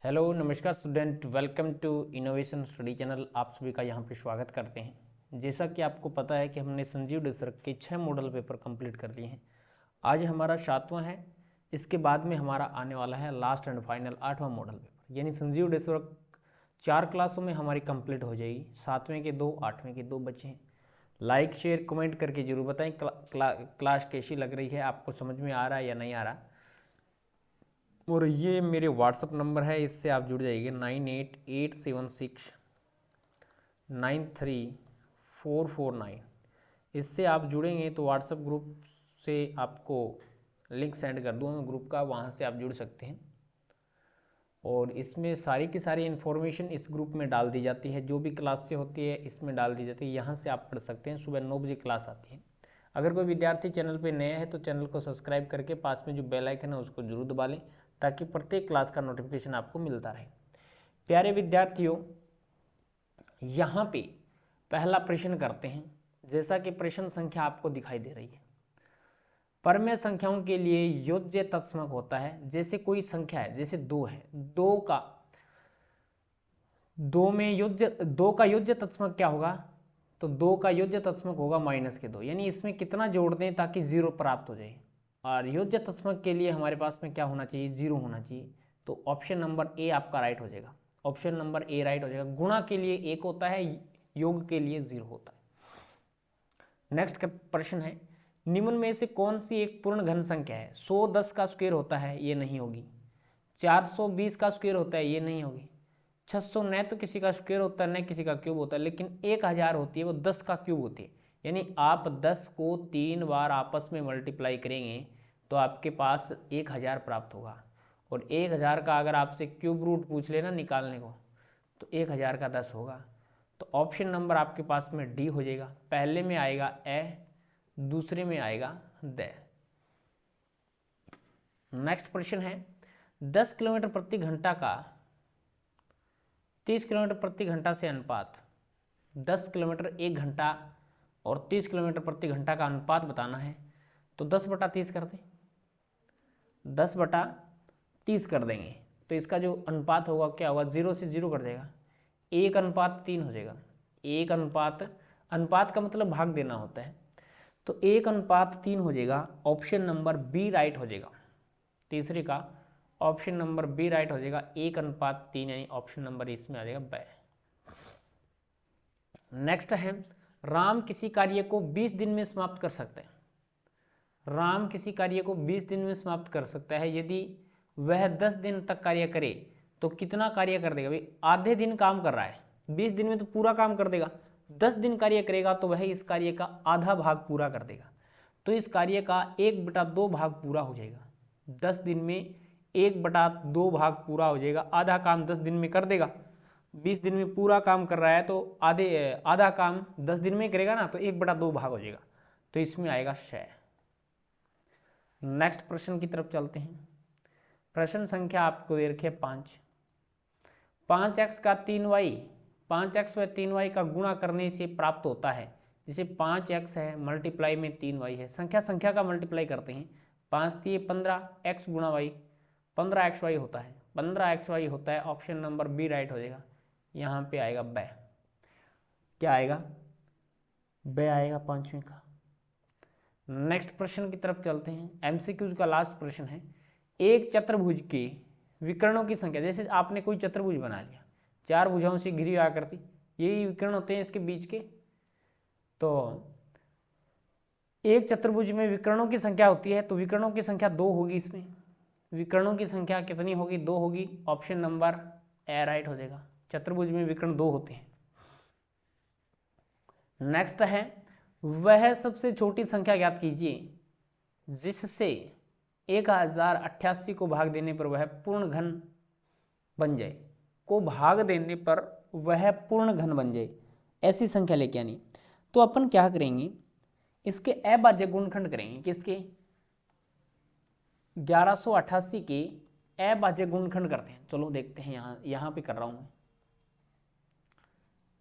Hello नमस्कार student, welcome to innovation study channel. आप सभी का यहाँ पे स्वागत करते हैं। जैसा कि आपको पता है कि हमने संजीव डेसरक के 6 मॉडल पेपर कंप्लीट कर लिए हैं। आज हमारा 7वां है। इसके बाद में हमारा आने वाला है लास्ट एंड फाइनल 8वां मॉडल पेपर, यानी संजीव डेसरक 4 क्लासों में हमारी कंप्लीट हो जाएगी। 7वें के 2, 8वें के 2 बच्चे हैं। लाइक शेयर कमेंट करके जरूर बताएं क्लास कैसी लग रही है, आपको समझ में आ रहा है या नहीं आ रहा। और ये मेरे व्हाट्सअप नंबर है, इससे आप जुड़ जाइए 9886693449। इससे आप जुड़ेंगे तो व्हाट्सअप ग्रुप से आपको लिंक सेंड कर दूँगा ग्रुप का, वहाँ से आप जुड़ सकते हैं। और इसमें सारी की सारी इन्फॉर्मेशन इस ग्रुप में डाल दी जाती है, जो भी क्लास से होती है इसमें डाल दी जाती है। यहाँ से आप पढ़ सकते हैं। सुबह 9 बजे क्लास आती है। अगर कोई विद्यार्थी चैनल पर नया है तो चैनल को सब्सक्राइब करके पास में जो बेल आइकन है उसको जरूर दबा लें, ताकि प्रत्येक क्लास का नोटिफिकेशन आपको मिलता रहे। प्यारे विद्यार्थियों, यहाँ पे पहला प्रश्न करते हैं। जैसा कि प्रश्न संख्या आपको दिखाई दे रही है, परमेय संख्याओं के लिए योज्य तत्समक होता है। जैसे कोई संख्या है, जैसे 2 है, 2 का योज्य तत्समक क्या होगा? तो 2 का योज्य तत्समक होगा -2, यानी इसमें कितना जोड़ दें ताकि 0 प्राप्त हो जाए। और योज्य तत्समक के लिए हमारे पास में क्या होना चाहिए? 0 होना चाहिए। तो ऑप्शन नंबर ए आपका राइट हो जाएगा। ऑप्शन नंबर ए राइट हो जाएगा। गुणा के लिए 1 होता है, योग के लिए 0 होता है। नेक्स्ट का प्रश्न है, निम्न में से कौन सी एक पूर्ण घन संख्या है? 110 का स्क्वायर होता है, ये नहीं होगी। 420 का स्क्वायर होता है, ये नहीं होगी। 600 न तो किसी का स्क्वायर होता है न किसी का क्यूब होता है, लेकिन 1000 होती है, वो 10 का क्यूब होती है। यानी आप 10 को 3 बार आपस में मल्टीप्लाई करेंगे तो आपके पास 1000 प्राप्त होगा। और 1000 का अगर आपसे क्यूब रूट पूछ लेना निकालने को, तो 1000 का 10 होगा। तो ऑप्शन नंबर आपके पास में डी हो जाएगा। पहले में आएगा ए, दूसरे में आएगा द। नेक्स्ट प्रश्न है, 10 किलोमीटर प्रति घंटा का 30 किलोमीटर प्रति घंटा से अनुपात। 10 किलोमीटर 1 घंटा और 30 किलोमीटर प्रति घंटा का अनुपात बताना है। तो 10/30 कर दें, 10/30 कर देंगे तो इसका जो अनुपात होगा क्या होगा? 0 से 0 कर देगा, 1:3 हो जाएगा। अनुपात का मतलब भाग देना होता है, तो 1:3 हो जाएगा। ऑप्शन नंबर बी राइट हो जाएगा। तीसरे का ऑप्शन नंबर बी राइट हो जाएगा, 1:3, यानी ऑप्शन नंबर इसमें आ जाएगा ब। नेक्स्ट है, राम किसी कार्य को 20 दिन में समाप्त कर सकते हैं। राम किसी कार्य को 20 दिन में समाप्त कर सकता है। यदि वह 10 दिन तक कार्य करे तो कितना कार्य कर देगा? भाई आधे दिन काम कर रहा है, 20 दिन में तो पूरा काम कर देगा। 10 दिन कार्य करेगा तो वह इस कार्य का आधा भाग पूरा कर देगा। तो इस कार्य का 1/2 भाग पूरा हो जाएगा। 10 दिन में 1/2 भाग पूरा हो जाएगा। आधा काम 10 दिन में कर देगा। 20 दिन में पूरा काम कर रहा है तो आधा काम 10 दिन में करेगा ना, तो 1/2 भाग हो जाएगा। तो इसमें आएगा श। नेक्स्ट प्रश्न की तरफ चलते हैं। प्रश्न संख्या आपको दे रखी है 5। 5x का 3y, 5x व 3y का गुणा करने से प्राप्त होता है। जैसे 5x है, मल्टीप्लाई में 3y है, संख्या का मल्टीप्लाई करते हैं। 5×3 = 15, x गुणा y 15xy होता है, 15xy होता है। ऑप्शन नंबर बी राइट हो जाएगा। यहाँ पे आएगा ब। क्या आएगा? ब आएगा 5वें का। नेक्स्ट प्रश्न की तरफ चलते हैं। एमसीक्यूज का लास्ट प्रश्न है, एक चतुर्भुज के विकर्णों की संख्या। जैसे आपने कोई चतुर्भुज बना लिया, 4 भुजाओं से घिरी आकृति, यही विकर्ण होते हैं इसके बीच के। तो एक चतुर्भुज में विकर्णों की संख्या होती है, तो विकर्णों की संख्या 2 होगी। इसमें विकर्णों की संख्या कितनी होगी? 2 होगी। ऑप्शन नंबर ए राइट हो जाएगा। चतुर्भुज में विकर्ण 2 होते हैं। नेक्स्ट है, वह सबसे छोटी संख्या ज्ञात कीजिए जिससे 1088 को भाग देने पर वह पूर्ण घन बन जाए। को भाग देने पर वह पूर्ण घन बन जाए, ऐसी संख्या लेके आनी। तो अपन क्या करेंगे, इसके अभाज्य गुणनखंड करेंगे। किसके? 1188 के अभाज्य गुणनखंड करते हैं। चलो देखते हैं, यहाँ पे कर रहा हूं मैं।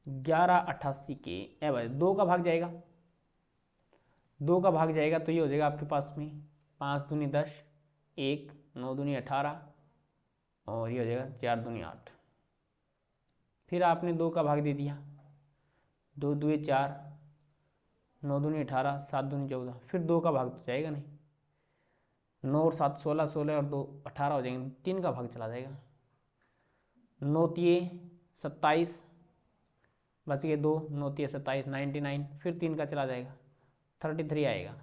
1188 के अभाज्य 2 का भाग जाएगा, 2 का भाग जाएगा तो ये हो जाएगा आपके पास में 5 दूनी 10, 1 9 दूनी 18, और ये हो जाएगा 4 दूनी 8। फिर आपने 2 का भाग दे दिया, 2 दूए 4, 9 दूनी 18, 7 दूनी 14। फिर 2 का भाग तो जाएगा नहीं, 9 और 7 16, 16 और 2 18 हो जाएंगे, 3 का भाग चला जाएगा, 9 तिये 27, बच गए 2, 9 तिये 27, 99। फिर 3 का चला जाएगा, 33 आएगा।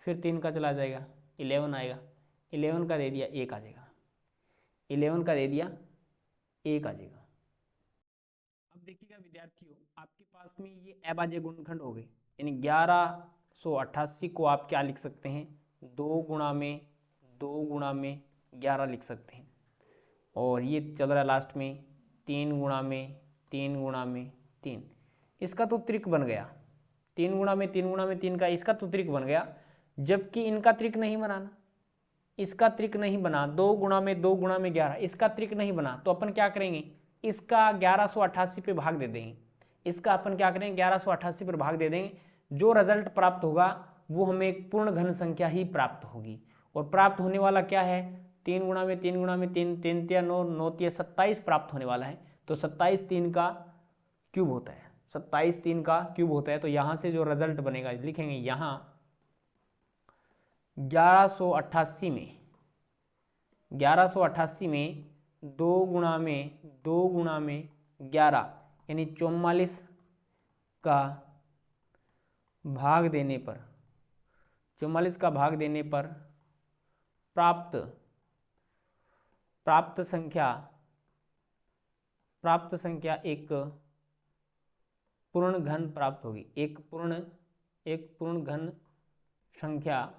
फिर 3 का चला जाएगा, 11 आएगा, 11 का दे दिया 1 आ जाएगा, 11 का दे दिया 1 आ जाएगा। अब देखिएगा विद्यार्थियों, आपके पास में ये अभाज्य गुणनखंड हो गए, यानी 1188 को आप क्या लिख सकते हैं, 2 गुणा में 11 लिख सकते हैं। और ये चल रहा है लास्ट में 3 गुणा में 3, इसका तो त्रिक बन गया, 3 गुणा में 3 का इसका तो त्रिक बन गया, जबकि इनका त्रिक नहीं बनाना, इसका त्रिक नहीं बना, 2 गुणा में 11, इसका त्रिक नहीं बना, तो अपन क्या करेंगे, इसका 1188 पे भाग दे देंगे, इसका अपन क्या करेंगे 1188 पर भाग दे देंगे। जो रिजल्ट प्राप्त होगा वो हमें एक पूर्ण घन संख्या ही प्राप्त होगी। और प्राप्त होने वाला क्या है, 3 गुणा में 3, 3 तिया 9, 9 तिया 27 प्राप्त होने वाला है। तो 27 3 का क्यूब होता है, 27 3 का क्यूब होता है। तो यहाँ से जो रिजल्ट बनेगा लिखेंगे यहाँ 1188 में 2 गुणा में 11 यानी 44 का भाग देने पर, 44 का भाग देने पर प्राप्त संख्या एक पूर्ण घन प्राप्त होगी, एक पूर्ण घन संख्या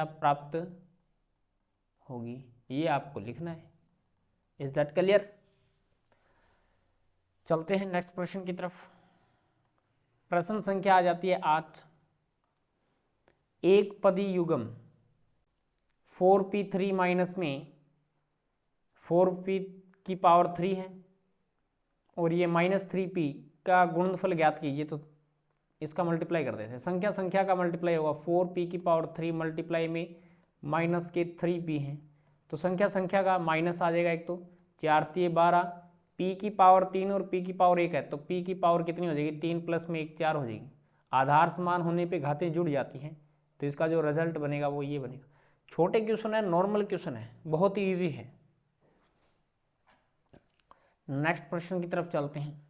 प्राप्त होगी। ये आपको लिखना है। Is that clear? चलते हैं नेक्स्ट प्रश्न की तरफ। प्रश्न संख्या आ जाती है 8। एक पदी युग्म 4p3 माइनस में 4p की पावर 3 है और ये माइनस 3p का गुणनफल ज्ञात कीजिए। तो इसका मल्टीप्लाई कर देते हैं, संख्या का मल्टीप्लाई होगा, 4p की पावर 3 मल्टीप्लाई में माइनस के 3p है, तो संख्या का माइनस आ जाएगा एक, तो 4 तिये 12, p की पावर 3 और p की पावर 1 है, तो p की पावर कितनी हो जाएगी, 3 प्लस में 1 4 हो जाएगी। आधार समान होने पे घातें जुड़ जाती हैं, तो इसका जो रिजल्ट बनेगा वो ये बनेगा। छोटे क्वेश्चन है, नॉर्मल क्वेश्चन है, बहुत ही ईजी है। नेक्स्ट प्रश्न की तरफ चलते हैं।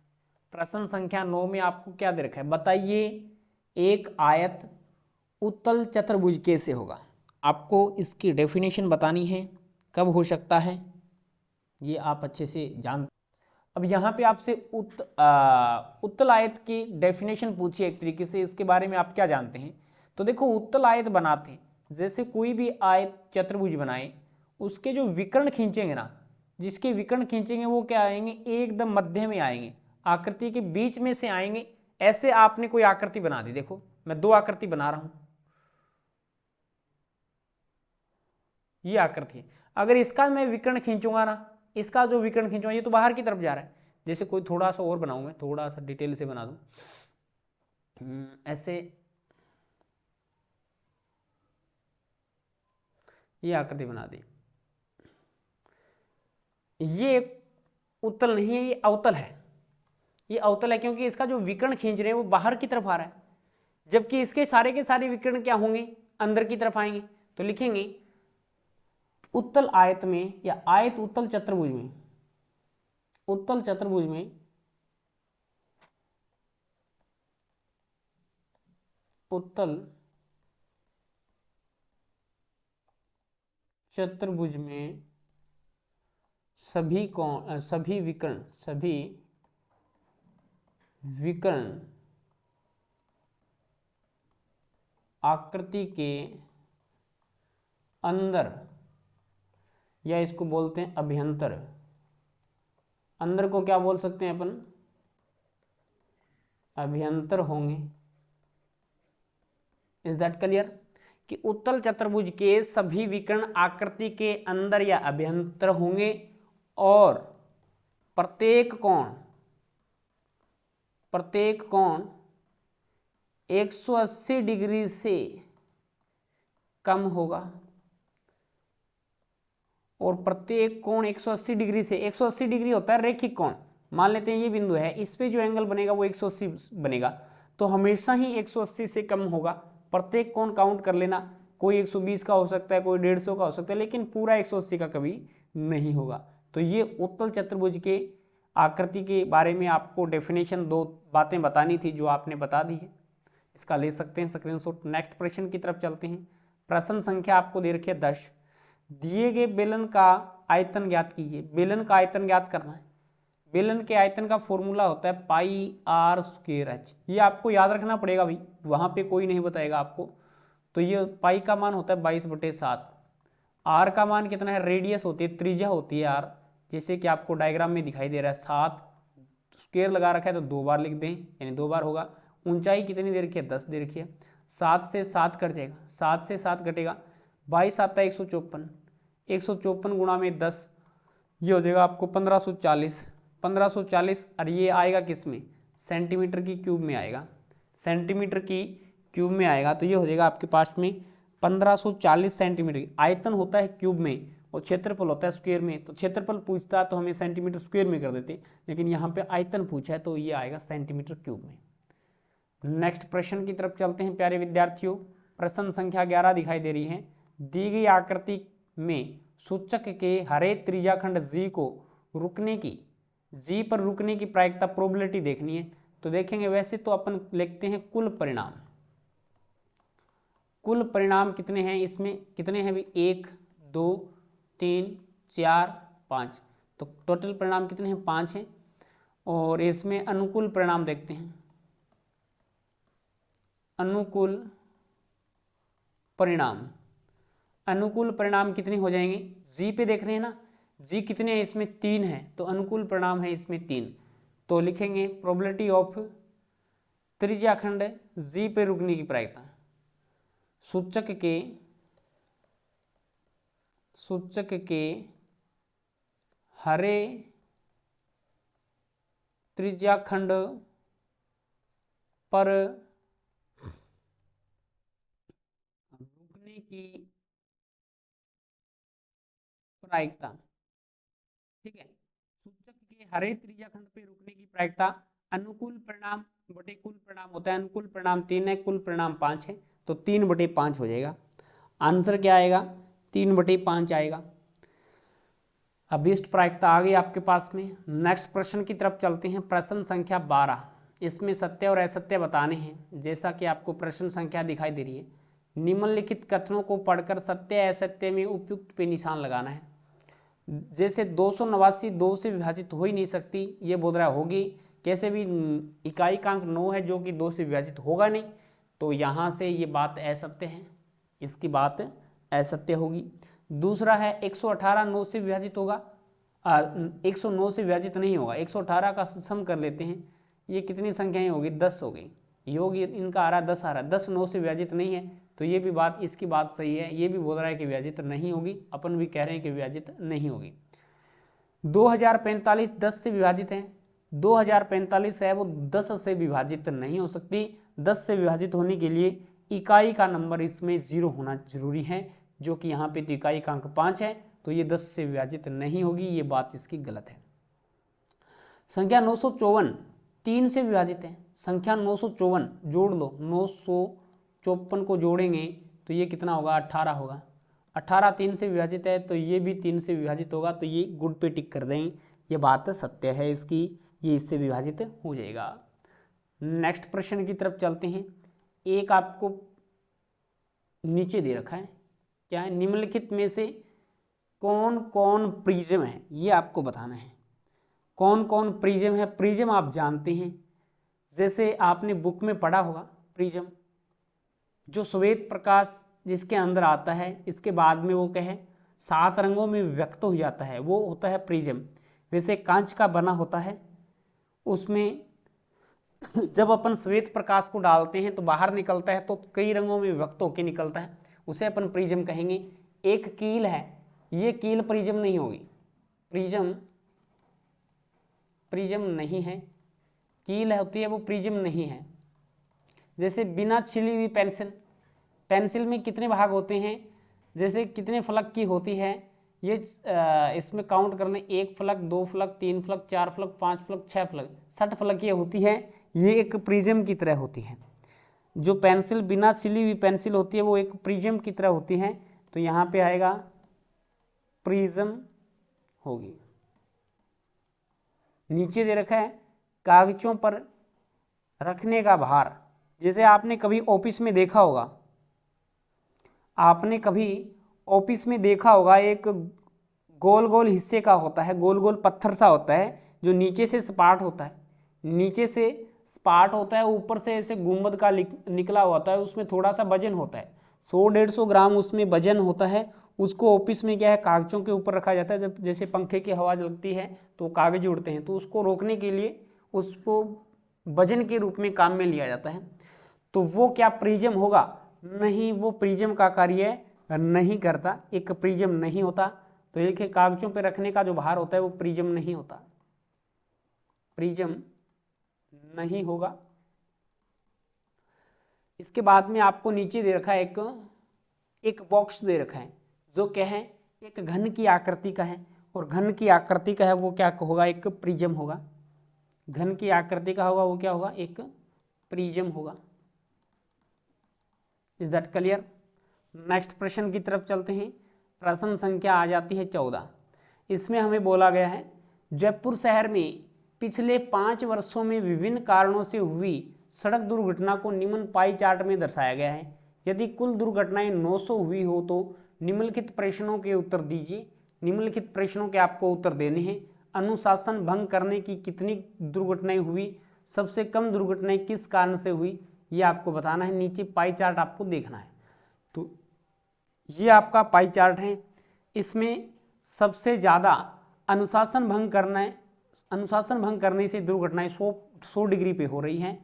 प्रश्न संख्या 9 में आपको क्या दे रखा है, बताइए एक आयत उत्तल चतुर्भुज कैसे होगा। आपको इसकी डेफिनेशन बतानी है, कब हो सकता है ये आप अच्छे से जान। अब यहाँ पे आपसे उत्तल आयत की डेफिनेशन पूछी एक तरीके से, इसके बारे में आप क्या जानते हैं। तो देखो, उत्तल आयत बनाते हैं, जैसे कोई भी आयत चतुर्भुज बनाए, उसके जो विकर्ण खींचेंगे ना, जिसके विकर्ण खींचेंगे वो क्या आएंगे, एकदम मध्य में आएंगे, आकृति के बीच में से आएंगे। ऐसे आपने कोई आकृति बना दी, देखो मैं 2 आकृति बना रहा हूं, ये आकृति है। अगर इसका मैं विकर्ण खींचूंगा ना, इसका जो विकर्ण खींचूंगा, ये तो बाहर की तरफ जा रहा है। जैसे कोई थोड़ा सा और बनाऊं, मैं थोड़ा सा डिटेल से बना दूं, ऐसे ये आकृति बना दी। ये उत्तल नहीं है, ये अवतल है। ये अवतल है क्योंकि इसका जो विकर्ण खींच रहे हैं वो बाहर की तरफ आ रहा है, जबकि इसके सारे के सारे विकर्ण क्या होंगे, अंदर की तरफ आएंगे। तो लिखेंगे उत्तल आयत में या आयत उत्तल चतुर्भुज में, उत्तल चतुर्भुज में उत्तल चतुर्भुज में सभी विकर्ण आकृति के अंदर, या इसको बोलते हैं अभ्यंतर, अंदर को क्या बोल सकते हैं अपन, अभ्यंतर होंगे। Is that clear? कि उत्तल चतुर्भुज के सभी विकर्ण आकृति के अंदर या अभ्यंतर होंगे और प्रत्येक कोण 180 डिग्री से कम होगा। और प्रत्येक कोण 180 डिग्री से, 180 डिग्री होता है रैखिक कोण, मान लेते हैं ये बिंदु है, इस पे जो एंगल बनेगा वो 180 बनेगा, तो हमेशा ही 180 से कम होगा। प्रत्येक कोण काउंट कर लेना, कोई 120 का हो सकता है, कोई 150 का हो सकता है, लेकिन पूरा 180 का कभी नहीं होगा। तो ये उत्तल चतुर्भुज के आकृति के बारे में आपको डेफिनेशन 2 बातें बतानी थी जो आपने बता दी है, इसका ले सकते हैं स्क्रीनशॉट। नेक्स्ट प्रश्न की तरफ चलते हैं। प्रश्न संख्या आपको दे रखी है 10। दिए गए बेलन का आयतन ज्ञात कीजिए। बेलन का आयतन ज्ञात करना है। बेलन के आयतन का फॉर्मूला होता है पाई आर स्क्वायर एच, ये आपको याद रखना पड़ेगा भाई, वहां पे कोई नहीं बताएगा आपको। तो ये पाई का मान होता है 22/7। आर का मान कितना है, रेडियस होती है, त्रिज्या होती है आर, जैसे कि आपको डायग्राम में दिखाई दे रहा है 7, स्क्वायर लगा रखा है तो 2 बार लिख दें, यानी 2 बार होगा। ऊंचाई कितनी दे रखी है, 10 दे रखी है। 7 से 7 कट जाएगा, 7 से 7 कटेगा, 22 आता है 154, 154 गुणा में 10, ये हो जाएगा आपको 1540, 1540। और ये आएगा किस में, सेंटीमीटर की क्यूब में आएगा, सेंटीमीटर की क्यूब में आएगा। तो ये हो जाएगा आपके पास में 1540 सेंटीमीटर। आयतन होता है क्यूब में और क्षेत्रफल होता है स्क्वायर में, तो क्षेत्रफल पूछता तो हमें सेंटीमीटर स्क्वायर में कर देते, लेकिन यहाँ पे आयतन पूछा है तो ये आएगा सेंटीमीटर क्यूब में। नेक्स्ट प्रश्न की तरफ चलते हैं प्यारे विद्यार्थियों। प्रश्न संख्या 11 दिखाई दे रही है। दी गई आकृति में सूचक के हरे त्रिज्याखंड जी को रुकने की, जी पर रुकने की प्रायिकता प्रोबेबिलिटी देखनी है। तो देखेंगे, वैसे तो अपन लिखते हैं कुल परिणाम। कुल परिणाम कितने हैं इसमें, कितने हैं भी, 1 2 3 4 5, तो टोटल परिणाम कितने हैं, 5 हैं। और इसमें अनुकूल परिणाम देखते हैं। अनुकूल परिणाम, अनुकूल परिणाम कितने हो जाएंगे, जी पे देख रहे हैं ना, जी कितने हैं इसमें, 3 है, तो अनुकूल परिणाम है इसमें 3। तो लिखेंगे प्रोबेबिलिटी ऑफ त्रिज्याखंड जी पे रुकने की प्रायिकता, सूचक के हरे त्रिज्याखंड पर रुकने की प्रायिकता, ठीक है, सूचक के हरे त्रिज्याखंड पे रुकने की प्रायिकता अनुकूल परिणाम बटे कुल परिणाम होता है। अनुकूल परिणाम 3 है, कुल परिणाम 5 है, तो 3/5 हो जाएगा। आंसर क्या आएगा, 3/5 आएगा। अभीष्ट प्रायिकता आ गई आपके पास में। नेक्स्ट प्रश्न की तरफ चलते हैं। प्रश्न संख्या 12, इसमें सत्य और असत्य बताने हैं, जैसा कि आपको प्रश्न संख्या दिखाई दे रही है। निम्नलिखित कथनों को पढ़कर सत्य असत्य में उपयुक्त पे निशान लगाना है। जैसे 289 2 से विभाजित हो ही नहीं सकती, ये बोल रहा होगी कैसे भी, इकाई कांक 9 है जो कि 2 से विभाजित होगा नहीं, तो यहाँ से ये बात असत्य है, इसकी बात असत्य होगी। दूसरा है 118 9 से विभाजित होगा, 109 से विभाजित नहीं होगा। 118 का सम कर लेते हैं, ये कितनी संख्याएं होगी, 10 हो गई, योग इनका आ रहा 10 आ रहा, 10 9 से विभाजित नहीं है, तो ये भी बात, इसकी बात सही है। ये भी बोल रहा है कि विभाजित नहीं होगी, अपन भी कह रहे हैं कि विभाजित नहीं होगी। 2045 10 से विभाजित है, 2045 है वो 10 से विभाजित नहीं हो सकती। 10 से विभाजित होने के लिए इकाई का नंबर इसमें 0 होना जरूरी है, जो कि यहाँ पे तो इकाई का अंक 5 है, तो ये 10 से विभाजित नहीं होगी, ये बात इसकी गलत है। संख्या 954 3 से विभाजित है। संख्या 954 जोड़ लो, 954 को जोड़ेंगे तो ये कितना होगा, 18 होगा। 18 3 से विभाजित है, तो ये भी 3 से विभाजित होगा, तो ये गुड पे टिक कर दें, ये बात सत्य है इसकी, ये इससे विभाजित हो जाएगा। नेक्स्ट प्रश्न की तरफ चलते हैं। एक आपको नीचे दे रखा है, क्या है, निम्नलिखित में से कौन कौन प्रिज्म है, ये आपको बताना है। कौन कौन प्रिज्म है, प्रिज्म आप जानते हैं, जैसे आपने बुक में पढ़ा होगा, प्रिज्म जो श्वेत प्रकाश जिसके अंदर आता है, इसके बाद में वो कहे 7 रंगों में व्यक्त हो जाता है, वो होता है प्रिज्म। वैसे कांच का बना होता है, उसमें जब अपन श्वेत प्रकाश को डालते हैं तो बाहर निकलता है, तो कई रंगों में व्यक्त होकर निकलता है, उसे अपन प्रिज्म कहेंगे। एक कील है, ये कील प्रिज्म नहीं होगी, प्रिज्म नहीं है, कील होती है वो प्रिज्म नहीं है। जैसे बिना छिली हुई पेंसिल, पेंसिल में कितने भाग होते हैं, जैसे कितने फलक की होती है, ये इसमें काउंट करने 1 फलक, 2 फलक, 3 फलक, 4 फलक, 5 फलक, 6 फलक, 60 फलक ये होती है। ये एक प्रिज्म की तरह होती है। जो पेंसिल बिना सिली हुई पेंसिल होती है वो एक प्रिज्म की तरह होती है। तो यहाँ पे आएगा प्रिज्म होगी। नीचे दे रखा है कागजों पर रखने का भार। जैसे आपने कभी ऑफिस में देखा होगा, आपने कभी ऑफिस में देखा होगा एक गोल गोल हिस्से का होता है, गोल गोल पत्थर सा होता है जो नीचे से सपाट होता है, नीचे से सपाट होता है, ऊपर से ऐसे गुंबद का निकला होता है, उसमें थोड़ा सा वजन होता है, 100-150 ग्राम उसमें वजन होता है। उसको ऑफिस में क्या है, कागजों के ऊपर रखा जाता है। जब जैसे पंखे की हवा लगती है तो कागज उड़ते हैं, तो उसको रोकने के लिए उसको वजन के रूप में काम में लिया जाता है। तो वो क्या प्रिज्म होगा? नहीं, वो प्रिज्म का कार्य नहीं करता, एक प्रिज्म नहीं होता। तो ये देखिए कागजों पे रखने का जो भार होता है वो प्रिज्म नहीं होता, प्रिज्म नहीं होगा। इसके बाद में आपको नीचे दे रखा है एक बॉक्स दे रखा है जो क्या है, एक घन की आकृति का है, और घन की आकृति का है वो क्या होगा, एक प्रिज्म होगा। घन की आकृति का होगा वो क्या होगा, एक प्रिज्म होगा। Is that clear? नेक्स्ट प्रश्न की तरफ चलते हैं। प्रश्न संख्या आ जाती है 14। इसमें हमें बोला गया है जयपुर शहर में पिछले 5 वर्षों में विभिन्न कारणों से हुई सड़क दुर्घटना को निम्न पाई चार्ट में दर्शाया गया है। यदि कुल दुर्घटनाएं 900 हुई हो तो निम्नलिखित प्रश्नों के उत्तर दीजिए। निम्नलिखित प्रश्नों के आपको उत्तर देने हैं। अनुशासन भंग करने की कितनी दुर्घटनाएं हुई, सबसे कम दुर्घटनाएं किस कारण से हुई, ये आपको बताना है। नीचे पाई चार्ट आपको देखना है। तो ये आपका पाई चार्ट है। इसमें सबसे ज़्यादा अनुशासन भंग करने से दुर्घटनाएं 100 डिग्री पे हो रही हैं।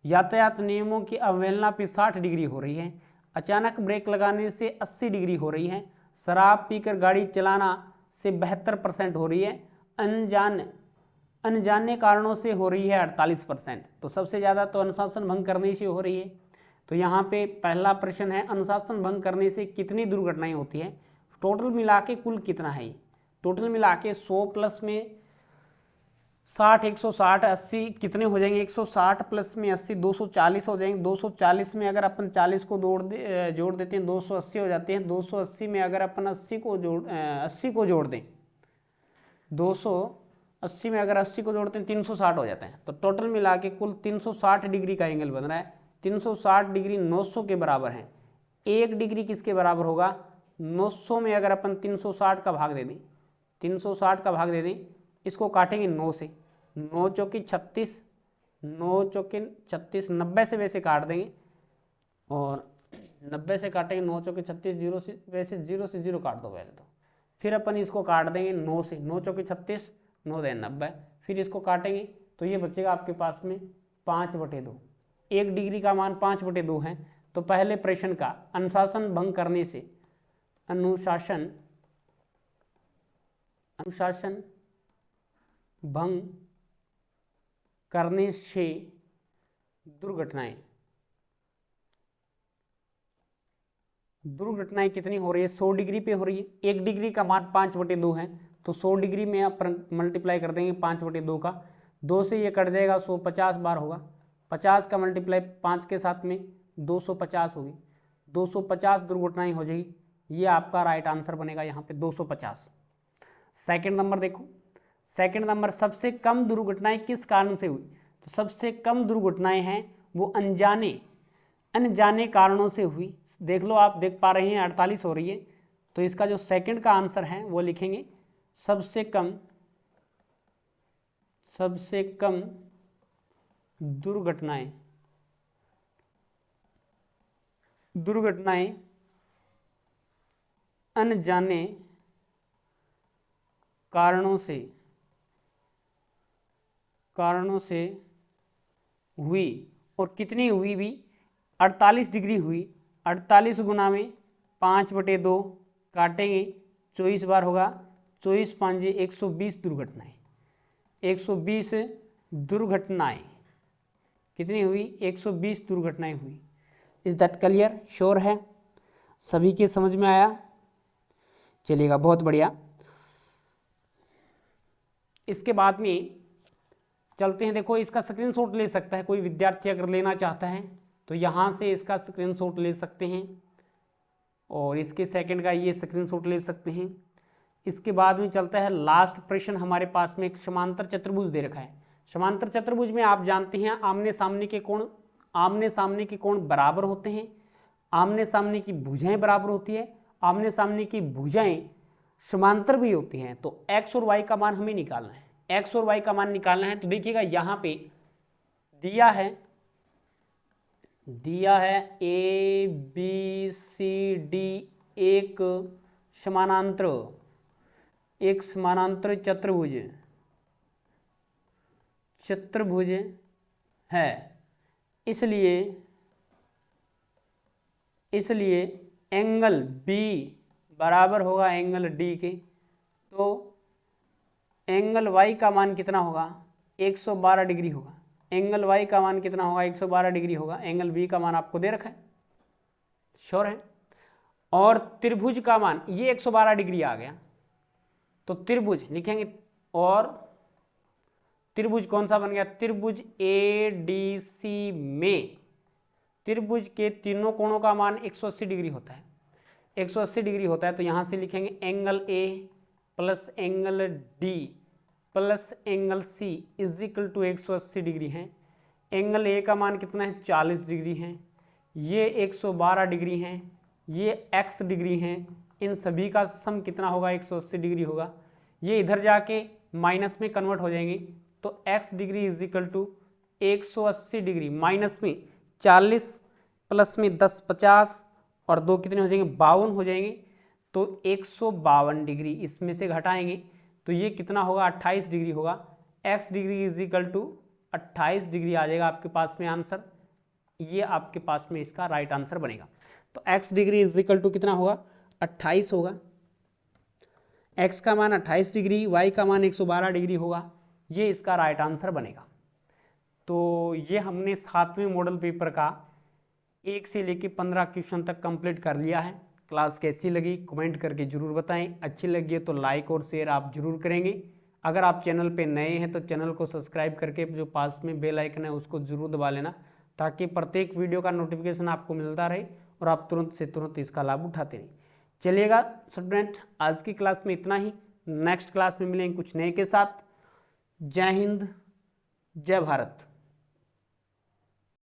यातायात नियमों की अवहेलना पे 60 डिग्री हो रही है। अचानक ब्रेक लगाने से 80 डिग्री हो रही है। शराब पीकर गाड़ी चलाना से 72% हो रही है। अनजाने कारणों से हो रही है 48%। तो सबसे ज़्यादा तो अनुशासन भंग करने से हो रही है। तो यहाँ पे पहला प्रश्न है अनुशासन भंग करने से कितनी दुर्घटनाएं होती है। टोटल मिला के कुल कितना है, टोटल मिला के 100 प्लस में 60, 160, 80 कितने हो जाएंगे, 160 प्लस में 80 240 हो जाएंगे। 240 में अगर अपन 40 को जोड़ देते हैं 280 हो जाते हैं। 280 में अगर अपन 80 को जोड़ दें, 280 में अगर 80 को जोड़ते हैं 360 हो जाते हैं। तो टोटल मिला के कुल 360 डिग्री का एंगल बन रहा है। 360 डिग्री 900 के बराबर है। 1 डिग्री किसके बराबर होगा, 900 में अगर अपन 360 का भाग दे दें, 360 का भाग दे दें, इसको काटेंगे 9 से, 9 चौकी 36, 9 चौकी 36, 90 से वैसे काट देंगे, और 90 से काटेंगे 9 चौकी 36, 0 से वैसे 0 से 0 काट दो पहले तो, फिर अपन इसको काट देंगे 9 से, 9 चौकी 36, 9 दें 90, फिर इसको काटेंगे तो ये बचेगा आपके पास में 5/2। 1 डिग्री का मान 5/2 है। तो पहले प्रश्न का अनुशासन भंग करने से, अनुशासन भंग करने से दुर्घटनाएं कितनी हो रही है, 100 डिग्री पे हो रही है। 1 डिग्री का मान 5/2 है। तो 100 डिग्री में आप मल्टीप्लाई कर देंगे 5/2 का, 2 से ये कट जाएगा, 150 बार होगा। 50 का मल्टीप्लाई 5 के साथ में 250 होगी, 250 दुर्घटनाएं हो जाएगी। ये आपका राइट आंसर बनेगा यहाँ पे 250। सेकंड नंबर देखो, सेकंड नंबर सबसे कम दुर्घटनाएं किस कारण से हुई। तो सबसे कम दुर्घटनाएं हैं वो अनजाने कारणों से हुई। देख लो, आप देख पा रहे हैं 48 हो रही है। तो इसका जो सेकंड का आंसर है वो लिखेंगे सबसे कम दुर्घटनाएं अनजाने कारणों से हुई। और कितनी हुई भी, 48 डिग्री हुई। 48 गुना में 5/2 काटेंगे, 24 बार होगा, 24 5 120 दुर्घटनाएं। 120 दुर्घटनाएं कितनी हुई, 120 दुर्घटनाएं हुई। Is that clear? श्योर है? सभी के समझ में आया? चलिएगा, बहुत बढ़िया। इसके बाद में चलते हैं, देखो इसका स्क्रीनशॉट ले सकता है कोई विद्यार्थी अगर लेना चाहता है तो यहाँ से इसका स्क्रीनशॉट ले सकते हैं और इसके सेकंड का ये स्क्रीनशॉट ले सकते हैं। इसके बाद में चलता है लास्ट प्रश्न, हमारे पास में एक समांतर चतुर्भुज दे रखा है। समांतर चतुर्भुज में आप जानते हैं आमने सामने के कोण बराबर होते हैं, आमने सामने की भुजाएं बराबर होती है, आमने सामने की भुजाएं समांतर भी होती हैं। तो x और y का मान हमें निकालना है, x और y का मान निकालना है। तो देखिएगा यहाँ पे दिया है ए बी सी डी एक समानांतर चतुर्भुज है, इसलिए एंगल B बराबर होगा एंगल D के। तो एंगल Y का मान कितना होगा, 112 डिग्री होगा। एंगल Y का मान कितना होगा, 112 डिग्री होगा। एंगल B का मान आपको दे रखा है, श्योर है। और त्रिभुज का मान ये 112 डिग्री आ गया, तो त्रिभुज लिखेंगे। और त्रिभुज कौन सा बन गया, त्रिभुज ADC में त्रिभुज के तीनों कोणों का मान 180 डिग्री होता है, 180 डिग्री होता है। तो यहाँ से लिखेंगे angle A plus angle D plus angle C is equal to 180 degree है। एंगल A का मान कितना है, 40 डिग्री है, ये 112 डिग्री है, ये x डिग्री है, इन सभी का सम कितना होगा, 180 डिग्री होगा। ये इधर जाके माइनस में कन्वर्ट हो जाएंगे, तो x degree is equal to 180 degree minus में 40 प्लस में 10 50 और 2 कितने हो जाएंगे, 52 हो जाएंगे। तो 152 डिग्री इसमें से घटाएंगे तो ये कितना होगा, 28 डिग्री होगा। x degree is equal to 28 degree आ जाएगा आपके पास में आंसर। ये आपके पास में इसका राइट आंसर बनेगा। तो x degree is equal to कितना होगा, 28 होगा। x का मान 28 डिग्री, y का मान 112 डिग्री होगा। ये इसका राइट आंसर बनेगा। तो ये हमने 7वें मॉडल पेपर का 1 से लेके 15 क्वेश्चन तक कंप्लीट कर लिया है। क्लास कैसी लगी कमेंट करके ज़रूर बताएं। अच्छी लगी है तो लाइक और शेयर आप ज़रूर करेंगे। अगर आप चैनल पे नए हैं तो चैनल को सब्सक्राइब करके जो पास में बेल आइकन है उसको ज़रूर दबा लेना, ताकि प्रत्येक वीडियो का नोटिफिकेशन आपको मिलता रहे और आप तुरंत से तुरंत इसका लाभ उठाते रहें। चलिएगा स्टूडेंट, आज की क्लास में इतना ही। नेक्स्ट क्लास में मिलेंगे कुछ नए के साथ। जय हिंद, जय भारत।